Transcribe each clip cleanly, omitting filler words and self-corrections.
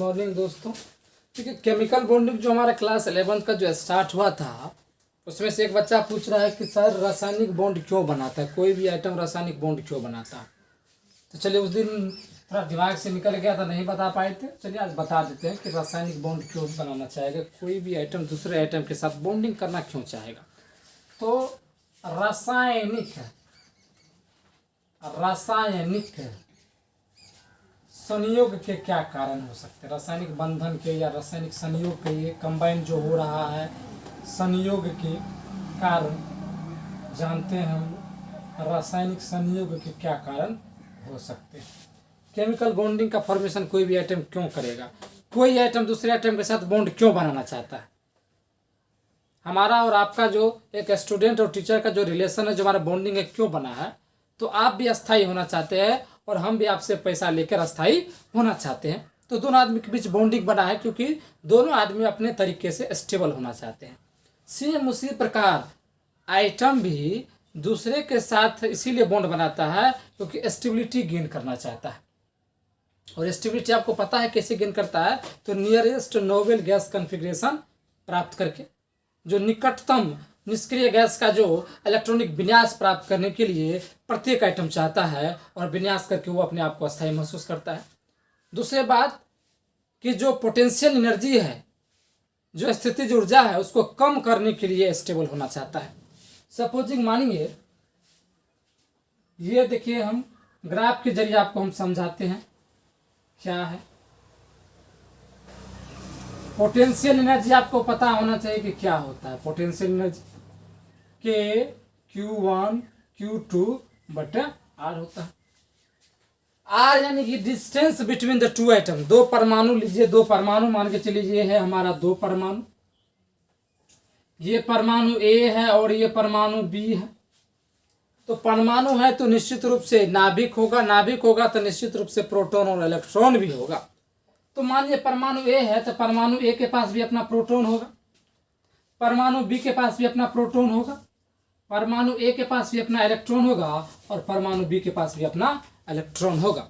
Morning दोस्तों। देखिए chemical bonding जो हमारा क्लास 11th का जो स्टार्ट हुआ था उसमें से एक बच्चा पूछ रहा है कि सर रासायनिक बॉन्ड क्यों बनाता है, कोई भी आइटम रासायनिक बॉन्ड क्यों बनाता है। तो चलिए उस दिन थोड़ा दिमाग से निकल गया था, नहीं बता पाए थे। चलिए आज बता देते हैं कि रासायनिक बॉन्ड क्यों बनाना चाहेगा, कोई भी आइटम दूसरे आइटम के साथ बॉन्डिंग करना क्यों चाहेगा। तो रासायनिक संयोग के क्या कारण हो सकते हैं, रासायनिक बंधन के या रासायनिक संयोग के, ये कंबाइन जो हो रहा है संयोग के कारण जानते हैं हम रासायनिक संयोग के क्या कारण हो सकते हैं। केमिकल बॉन्डिंग का फॉर्मेशन कोई भी आइटम क्यों करेगा, कोई आइटम दूसरे आइटम के साथ बॉन्ड क्यों बनाना चाहता है। हमारा और आपका जो एक स्टूडेंट और टीचर का जो रिलेशन है, जो हमारा बॉन्डिंग है, क्यों बना है। तो आप भी अस्थायी होना चाहते हैं और हम भी आपसे पैसा लेकर अस्थायी होना चाहते हैं। तो दोनों आदमी के बीच बॉन्डिंग बना है क्योंकि दोनों आदमी अपने तरीके से स्टेबल होना चाहते हैं। सेम उसी प्रकार आइटम भी दूसरे के साथ इसीलिए बॉन्ड बनाता है क्योंकि स्टेबिलिटी गेन करना चाहता है। और स्टेबिलिटी आपको पता है कैसे गेन करता है, तो नियरेस्ट नोबल गैस कॉन्फ़िगरेशन प्राप्त करके, जो निकटतम निष्क्रिय गैस का जो इलेक्ट्रॉनिक विन्यास प्राप्त करने के लिए प्रत्येक आइटम चाहता है और विन्यास करके वो अपने आप को अस्थायी महसूस करता है। दूसरी बात कि जो पोटेंशियल एनर्जी है, जो स्थितिज ऊर्जा है, उसको कम करने के लिए स्टेबल होना चाहता है। सपोजिंग मानिए, ये देखिए हम ग्राफ के जरिए आपको हम समझाते हैं क्या है पोटेंशियल एनर्जी। आपको पता होना चाहिए कि क्या होता है पोटेंशियल एनर्जी, के Q1 Q2 बटा R होता है। R यानी कि distance between the two item, दो परमाणु लीजिए, दो परमाणु मान के चलिए, ये है हमारा दो परमाणु, ये परमाणु A है और ये परमाणु B है। तो परमाणु है तो निश्चित रूप से नाभिक होगा, नाभिक होगा तो निश्चित रूप से प्रोटॉन और इलेक्ट्रॉन भी होगा। तो मानिए परमाणु A है तो परमाणु A के पास भी अपना प्रोटॉन होगा, परमाणु B के पास भी अपना प्रोटॉन होगा, परमाणु A के पास भी अपना इलेक्ट्रॉन होगा और परमाणु B के पास भी अपना इलेक्ट्रॉन होगा।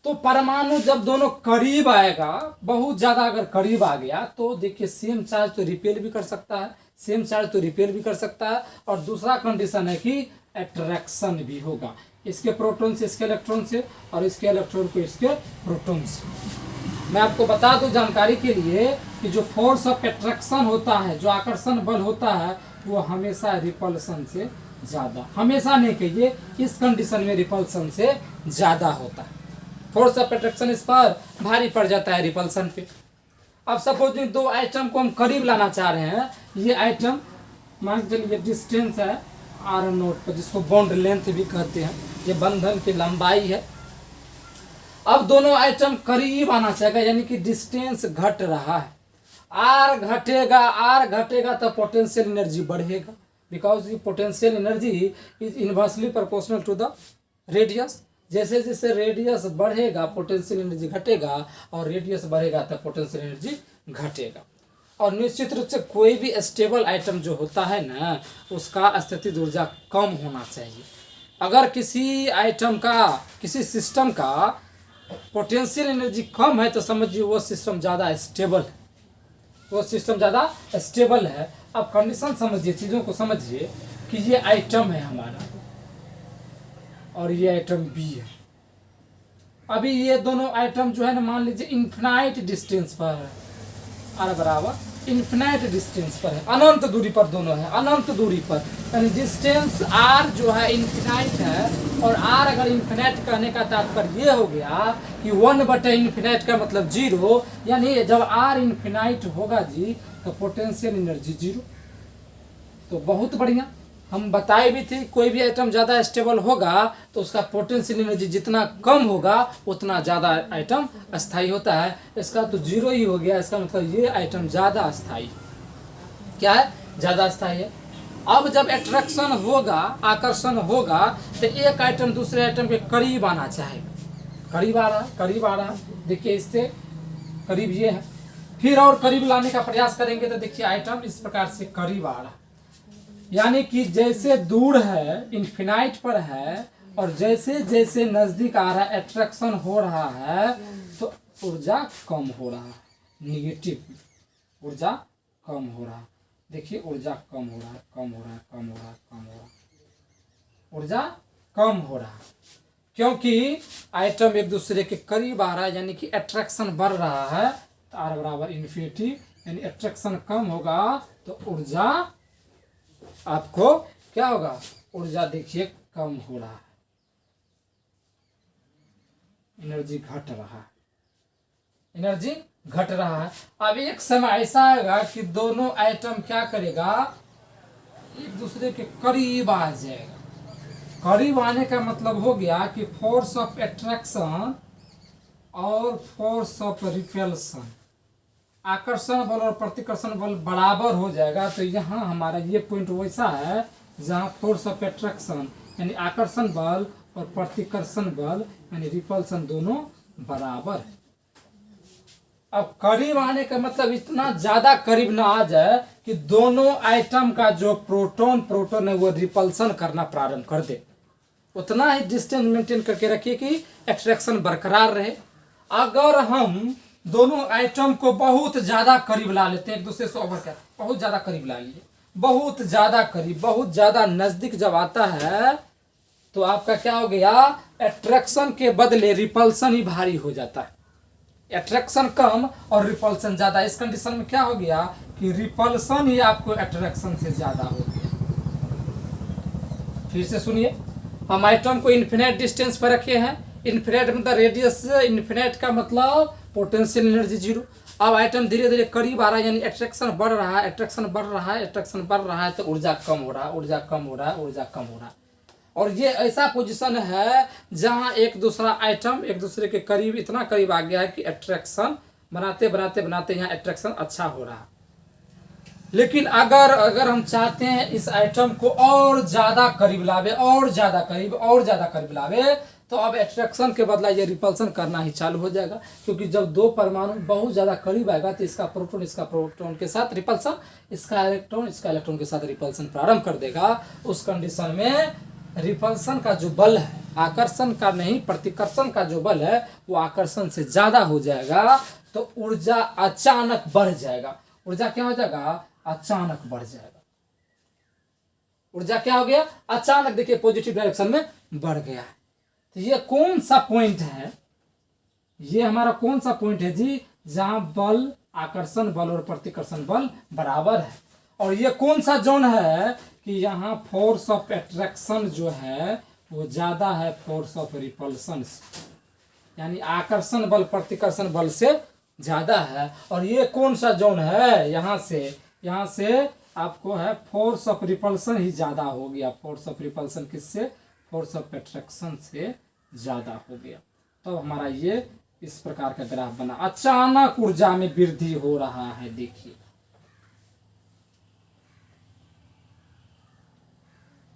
तो परमाणु जब दोनों करीब आएगा, बहुत ज़्यादा अगर करीब आ गया तो देखिए सेम चार्ज तो रिपेल भी कर सकता है, सेम चार्ज तो रिपेल भी कर सकता है। और दूसरा कंडीशन है कि अट्रैक्शन भी होगा, इसके प्रोटॉन से इसके इलेक्ट्रॉन से और इसके इलेक्ट्रॉन को इसके प्रोटॉन से। मैं आपको बता दूं जानकारी के लिए कि जो फोर्स ऑफ अट्रैक्शन होता है, जो आकर्षण बल होता है, वो हमेशा रिपल्सन से ज़्यादा, हमेशा नहीं कहिए, इस कंडीशन में रिपल्सन से ज़्यादा होता है। फोर्स ऑफ अट्रैक्शन इस पर भारी पड़ जाता है रिपल्सन पे। अब सपोजिंग दो आइटम को हम करीब लाना चाह रहे हैं, ये आइटम मान के चलिए डिस्टेंस है R0 पर, जिसको बॉन्ड लेंथ भी कहते हैं, ये बंधन की लंबाई है। अब दोनों आइटम करीब आना चाहेगा, यानी कि डिस्टेंस घट रहा है, R घटेगा तो पोटेंशियल एनर्जी बढ़ेगा, बिकॉज ये potential energy is inversely proportional to the radius. जैसे जैसे रेडियस बढ़ेगा पोटेंशियल एनर्जी घटेगा और रेडियस बढ़ेगा तो पोटेंशियल एनर्जी घटेगा। और निश्चित रूप से कोई भी स्टेबल आइटम जो होता है ना, उसका स्थितिज ऊर्जा कम होना चाहिए। अगर किसी आइटम का, किसी सिस्टम का पोटेंशियल एनर्जी कम है तो समझिए वो सिस्टम ज़्यादा स्टेबल है, वो सिस्टम ज़्यादा स्टेबल है। अब कंडीशन समझिए, चीज़ों को समझिए कि ये आइटम है हमारा और ये आइटम B है। अभी ये दोनों आइटम जो है ना, मान लीजिए इन्फिनाइट डिस्टेंस पर है, R बराबर इन्फिनाइट डिस्टेंस पर है, अनंत दूरी पर दोनों है, अनंत दूरी पर, यानी डिस्टेंस R जो है इन्फिनाइट है। और R अगर इन्फिनाइट कहने का तात्पर्य ये हो गया कि 1/इन्फिनाइट का मतलब 0, यानी जब R इन्फिनाइट होगा जी तो पोटेंशियल एनर्जी 0। तो बहुत बढ़िया, हम बताए भी थे कोई भी आइटम ज़्यादा स्टेबल होगा तो उसका पोटेंशियल एनर्जी जितना कम होगा उतना ज़्यादा आइटम अस्थायी होता है। इसका तो 0 ही हो गया, इसका मतलब ये आइटम ज़्यादा अस्थायी क्या है, ज़्यादा अस्थायी है। अब जब अट्रैक्शन होगा, आकर्षण होगा, तो एक आइटम दूसरे आइटम के करीब आना चाहेगा, करीब आ रहा है, देखिए इससे करीब ये है, फिर और करीब लाने का प्रयास करेंगे तो देखिए आइटम इस प्रकार से करीब आ रहा है। यानी कि जैसे दूर है, इन्फिनाइट पर है, और जैसे जैसे नज़दीक आ रहा है, अट्रैक्शन हो रहा है, तो ऊर्जा कम हो रहा है, निगेटिव ऊर्जा कम हो रहा है। देखिए ऊर्जा कम हो रहा है, कम हो रहा है, कम हो रहा है, कम हो रहा है, ऊर्जा कम हो रहा है, क्योंकि आइटम एक दूसरे के करीब आ रहा है, यानी कि अट्रैक्शन बढ़ रहा है। तो आर बराबर इन्फिनिटी, यानी अट्रैक्शन कम होगा तो ऊर्जा आपको क्या होगा, ऊर्जा देखिए कम हो रहा है, एनर्जी घट रहा है, एनर्जी घट रहा है। अब एक समय ऐसा आएगा कि दोनों आइटम क्या करेगा, एक दूसरे के करीब आ जाएगा। करीब आने का मतलब हो गया कि फोर्स ऑफ अट्रैक्शन और फोर्स ऑफ रिपल्सन, आकर्षण बल और प्रतिकर्षण बल बराबर हो जाएगा। तो यहाँ हमारा ये पॉइंट वैसा है जहाँ फोर्स ऑफ अट्रैक्शन यानी आकर्षण बल और प्रतिकर्षण बल यानी रिपल्सन दोनों बराबर है। अब करीब आने का मतलब इतना ज्यादा करीब ना आ जाए कि दोनों आइटम का जो प्रोटॉन है वो रिपल्सन करना प्रारंभ कर दे, उतना ही डिस्टेंस मेंटेन करके रखिए कि अट्रैक्शन बरकरार रहे। अगर हम दोनों आइटम को बहुत ज्यादा करीब ला लेते हैं, एक दूसरे से ओवर कर बहुत ज्यादा करीब ला लिए, बहुत ज्यादा करीब, बहुत ज्यादा नजदीक जब आता है तो आपका क्या हो गया, अट्रैक्शन के बदले रिपल्सन ही भारी हो जाता है। अट्रैक्शन कम और रिपल्सन ज्यादा, इस कंडीशन में क्या हो गया कि रिपल्सन ही आपको अट्रैक्शन से ज्यादा हो गया। फिर से सुनिए, हम आइटम को इन्फिनिट डिस्टेंस पर रखे हैं, इन्फिनिट मतलब रेडियस, इन्फिनिट का मतलब पोटेंशियल एनर्जी जीरो। अब आइटम धीरे धीरे करीब आ रहा है, यानी अट्रैक्शन बढ़ रहा है, अट्रैक्शन बढ़ रहा है, अट्रैक्शन बढ़ रहा है, तो ऊर्जा कम हो रहा है, ऊर्जा कम हो रहा है, ऊर्जा कम हो रहा है। और ये ऐसा पोजीशन है जहां एक दूसरा आइटम एक दूसरे के करीब, इतना करीब आ गया है कि अट्रैक्शन बनाते बनाते बनाते यहाँ अट्रैक्शन अच्छा हो रहा है। लेकिन अगर हम चाहते हैं इस आइटम को और ज्यादा करीब लावे, और ज्यादा करीब, और ज्यादा करीब लावे, तो अब अट्रैक्शन के बदला ये रिपल्सन करना ही चालू हो जाएगा। क्योंकि जब दो परमाणु बहुत ज्यादा करीब आएगा तो इसका प्रोटॉन के साथ रिपल्सन, इसका इलेक्ट्रॉन के साथ रिपल्सन प्रारंभ कर देगा। उस कंडीशन में रिपल्सन का जो बल है, आकर्षण का नहीं प्रतिकर्षण का जो बल है वो आकर्षण से ज्यादा हो जाएगा, तो ऊर्जा अचानक बढ़ जाएगा। ऊर्जा क्या हो जाएगा, अचानक बढ़ जाएगा। ऊर्जा क्या हो गया, अचानक देखिए पॉजिटिव डायरेक्शन में बढ़ गया है। तो ये कौन सा पॉइंट है, ये हमारा कौन सा पॉइंट है जी, जहां बल, आकर्षण बल और प्रतिकर्षण बल बराबर है। और ये कौन सा जोन है कि यहाँ फोर्स ऑफ अट्रैक्शन जो है वो ज्यादा है फोर्स ऑफ रिपल्सन से, यानी आकर्षण बल प्रतिकर्षण बल से ज्यादा है। और ये कौन सा जोन है, यहाँ से आपको है फोर्स ऑफ रिपल्सन ही ज्यादा हो गया। फोर्स ऑफ रिपल्सन किससे, फोर्स ऑफ अट्रैक्शन से ज्यादा हो गया। तो हमारा ये इस प्रकार का ग्राफ बना, अचानक ऊर्जा में वृद्धि हो रहा है। देखिए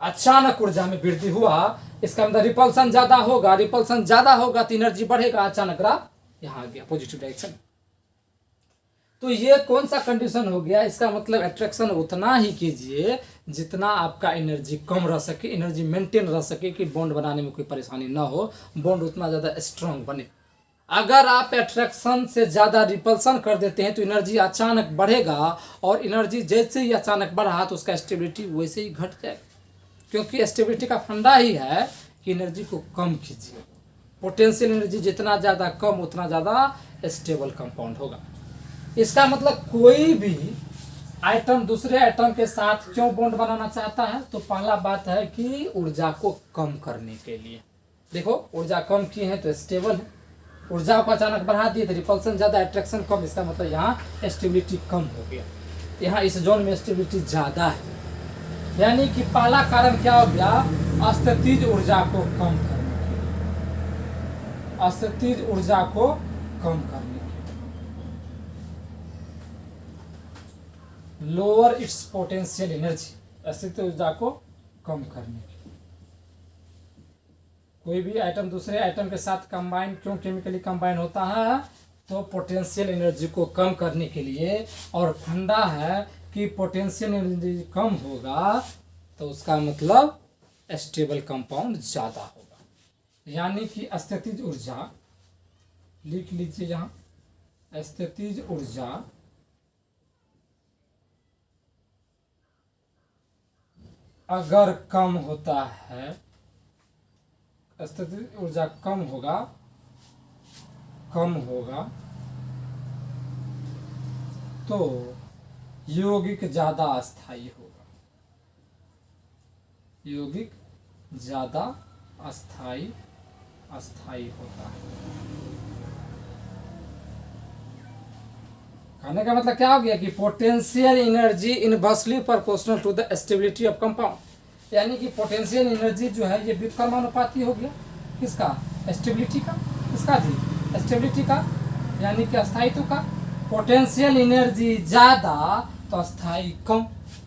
अचानक ऊर्जा में वृद्धि हुआ, इसका मतलब रिपल्सन ज्यादा होगा, रिपल्सन ज्यादा होगा तो एनर्जी बढ़ेगा। अचानक ग्राफ यहाँ आ गया पॉजिटिव डायरेक्शन। तो ये कौन सा कंडीशन हो गया, इसका मतलब अट्रैक्शन उतना ही कीजिए जितना आपका एनर्जी कम रह सके, एनर्जी मेंटेन रह सके, कि बॉन्ड बनाने में कोई परेशानी ना हो, बॉन्ड उतना ज्यादा स्ट्रांग बने। अगर आप अट्रैक्शन से ज्यादा रिपल्सन कर देते हैं तो एनर्जी अचानक बढ़ेगा, और एनर्जी जैसे ही अचानक बढ़ा तो उसका स्टेबिलिटी वैसे ही घट जाएगा। क्योंकि स्टेबिलिटी का फंडा ही है कि एनर्जी को कम खींचिए। पोटेंशियल एनर्जी जितना ज़्यादा कम उतना ज़्यादा स्टेबल कंपाउंड होगा। इसका मतलब कोई भी आइटम दूसरे आइटम के साथ क्यों बॉन्ड बनाना चाहता है, तो पहला बात है कि ऊर्जा को कम करने के लिए। देखो ऊर्जा कम किए हैं तो स्टेबल है, ऊर्जा को अचानक बढ़ा दिए तो रिपल्सन ज़्यादा, अट्रैक्शन कम, इसका मतलब यहाँ स्टेबिलिटी कम हो गया। यहाँ इस जोन में स्टेबिलिटी ज़्यादा है, यानी कि पहला कारण क्या हो गया, अस्थितिज ऊर्जा को कम करने के लिए, अस्थितिज ऊर्जा को कम करने के लिए, लोअर इट्स पोटेंशियल एनर्जी, अस्थितिज ऊर्जा को कम करने के लिए। कोई भी आइटम दूसरे आइटम के साथ कंबाइन क्यों केमिकली कंबाइन होता है, तो पोटेंशियल एनर्जी को कम करने के लिए। और फंडा है कि पोटेंशियल एनर्जी कम होगा तो उसका मतलब स्टेबल कंपाउंड ज़्यादा होगा, यानी कि अस्थितिज ऊर्जा लिख लीजिए यहाँ स्थितिज ऊर्जा अगर कम होता है, स्थितिज ऊर्जा कम होगा तो यौगिक ज्यादा अस्थायी होगा, यौगिक ज्यादा अस्थायी होता है। कहने का मतलब क्या हो गया कि potential energy inversely proportional to the stability of compound, यानी कि पोटेंशियल एनर्जी जो है ये व्युत्क्रमानुपाती हो गया किसका, स्टेबिलिटी का, किसका जी, स्टेबिलिटी का, यानी कि अस्थायित्व का। पोटेंशियल एनर्जी ज्यादा तो अस्थायी कम,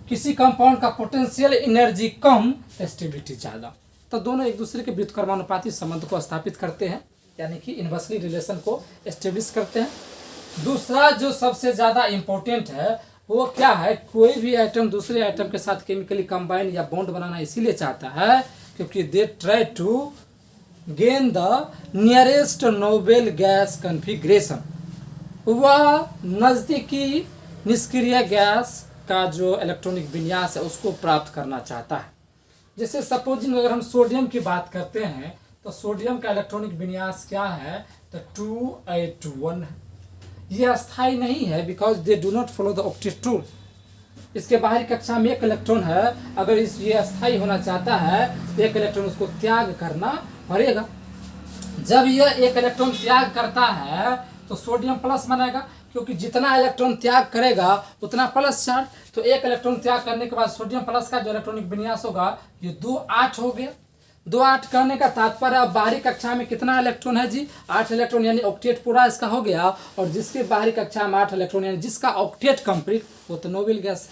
किसी कंपाउंड का पोटेंशियल एनर्जी कम तो स्टेबिलिटी ज्यादा, तो दोनों एक दूसरे के व्युत्क्रमानुपाती संबंध को स्थापित करते हैं, यानी कि इनवर्सली रिलेशन को एस्टेब्लिश करते हैं। दूसरा जो सबसे ज्यादा इंपॉर्टेंट है वो क्या है, कोई भी आइटम दूसरे आइटम के साथ केमिकली कंबाइन या बॉन्ड बनाना इसीलिए चाहता है क्योंकि they try to gain the nearest noble gas configuration, वह नज़दीकी निष्क्रिय गैस का जो इलेक्ट्रॉनिक विन्यास है उसको प्राप्त करना चाहता है। जैसे सपोजिंग अगर हम सोडियम की बात करते हैं तो सोडियम का इलेक्ट्रॉनिक विन्यास क्या है, तो 281 है। ये अस्थाई नहीं है because they do not follow the octet rule. इसके बाहरी कक्षा में एक इलेक्ट्रॉन है, अगर ये अस्थाई होना चाहता है तो एक इलेक्ट्रॉन उसको त्याग करना पड़ेगा। जब यह एक इलेक्ट्रॉन त्याग करता है तो सोडियम प्लस बनेगा, क्योंकि जितना इलेक्ट्रॉन त्याग करेगा उतना प्लस चार्ज, तो एक इलेक्ट्रॉन त्याग करने के बाद सोडियम प्लस का जो इलेक्ट्रॉनिक विन्यास होगा ये 2-8 हो गया। 2-8 करने का तात्पर्य अब बाहरी कक्षा में कितना इलेक्ट्रॉन है जी, 8 इलेक्ट्रॉन, यानी ऑक्टेट पूरा इसका हो गया। और जिसके बाहरी कक्षा में 8 इलेक्ट्रॉन यानी जिसका ऑक्टेट कंप्लीट वो तो नोबेल गैस है।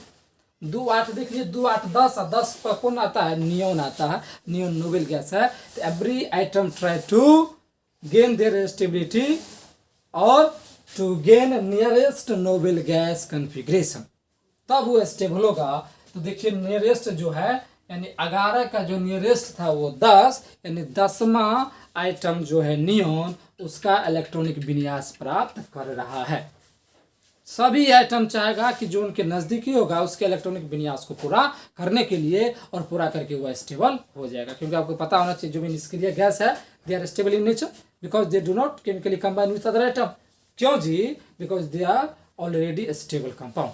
2-8 देख लीजिए, 2-8 10 और 10 पर कौन आता है, नियोन आता है, नियोन नोबेल गैस है। तो every item try to gain their stability और to gain nearest noble gas configuration, तब वो स्टेबल होगा। तो देखिए नियरेस्ट जो है यानी 11 का जो नियरेस्ट था वो 10, यानी 10वां आइटम जो है नियोन उसका इलेक्ट्रॉनिक विन्यास प्राप्त कर रहा है। सभी आइटम चाहेगा कि जो उनके नज़दीकी होगा उसके इलेक्ट्रॉनिक विन्यास को पूरा करने के लिए, और पूरा करके वह स्टेबल हो जाएगा। क्योंकि आपको पता होना चाहिए जो भी निष्क्रिय गैस है they are stable in nature because they do not chemically combine with other item. क्यों जी, because they are already stable compound,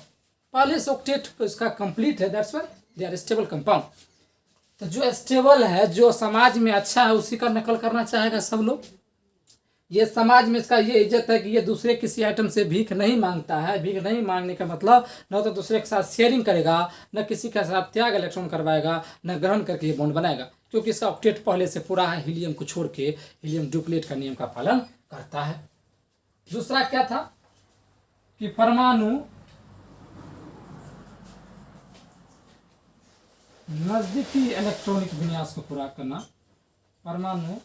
पहले से ऑक्टेट इसका कंप्लीट है, that's why they are stable compound. तो जो स्टेबल है, जो समाज में अच्छा है उसी का नकल करना चाहेगा सब लोग। ये समाज में इसका ये इज्जत है कि ये दूसरे किसी आइटम से भीख नहीं मांगता है। भीख नहीं मांगने का मतलब न तो दूसरे के साथ शेयरिंग करेगा, न किसी के साथ त्याग इलेक्ट्रॉन करवाएगा, न ग्रहण करके ये बॉन्ड बनाएगा, क्योंकि इसका ऑक्टेट पहले से पूरा है, हीलियम को छोड़ के हीलियम ड्यूप्लेट का नियम का पालन करता है। दूसरा क्या था कि परमाणु नजदीकी इलेक्ट्रॉनिक विन्यास को पूरा करना, परमाणु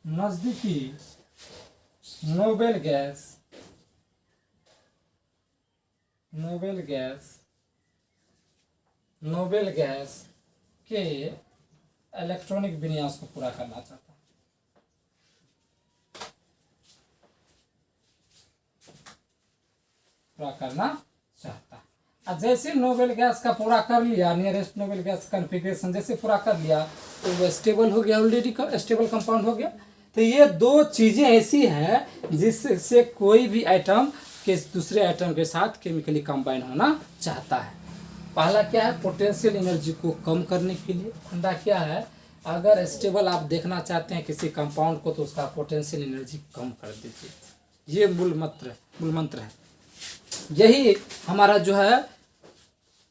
नजदीकी नोबेल गैस के इलेक्ट्रॉनिक विन्यास को पूरा करना चाहता है। पूरा करना चाहता है। अब जैसे नोबेल गैस का पूरा कर लिया, नियरेस्ट नोबेल गैस कॉन्फ़िगरेशन जैसे पूरा कर लिया तो वो स्टेबल हो गया, ऑलरेडी स्टेबल कंपाउंड हो गया। तो ये दो चीज़ें ऐसी हैं जिससे कोई भी आइटम के दूसरे आइटम के साथ केमिकली कंबाइन होना चाहता है। पहला क्या है, पोटेंशियल एनर्जी को कम करने के लिए। दूसरा क्या है, अगर स्टेबल आप देखना चाहते हैं किसी कंपाउंड को तो उसका पोटेंशियल एनर्जी कम कर दीजिए। ये मूल मंत्र है। यही हमारा जो है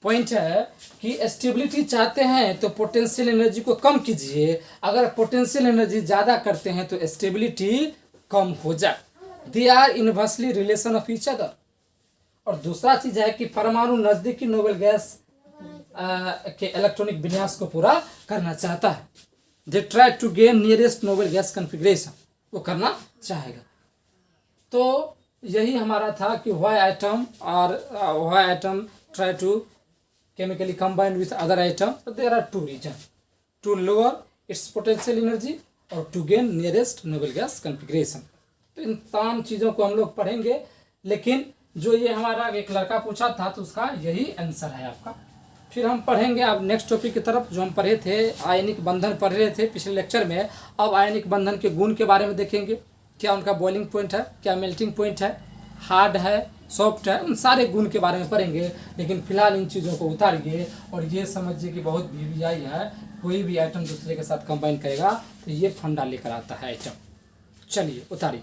पॉइंट है कि स्टेबिलिटी चाहते हैं तो पोटेंशियल एनर्जी को कम कीजिए, अगर पोटेंशियल एनर्जी ज़्यादा करते हैं तो स्टेबिलिटी कम हो जाए। They are inversely relation of each other. और दूसरा चीज़ है कि परमाणु नज़दीकी नोबेल गैस के इलेक्ट्रॉनिक विन्यास को पूरा करना चाहता है। They try to gain nearest noble gas configuration, वो करना चाहेगा। तो यही हमारा था कि why item try to chemically combined with other item. So there are two reasons: to lower its potential energy और to gain nearest noble gas configuration. तो इन तमाम चीज़ों को हम लोग पढ़ेंगे लेकिन जो ये हमारा एक लड़का पूछा था तो उसका यही आंसर है आपका। फिर हम पढ़ेंगे अब नेक्स्ट टॉपिक की तरफ। जो हम पढ़े थे आयनिक बंधन पढ़ रहे थे पिछले लेक्चर में, अब आयनिक बंधन के गुण के बारे में देखेंगे। क्या उनका बॉइलिंग पॉइंट है, क्या मेल्टिंग पॉइंट है, हार्ड है, सॉफ्ट है, उन सारे गुण के बारे में पढ़ेंगे। लेकिन फिलहाल इन चीज़ों को उतारिए और ये समझिए कि बहुत वीवीआई है, कोई भी आइटम दूसरे के साथ कंबाइन करेगा तो ये फंडा लेकर आता है आइटम। चलिए उतारिए।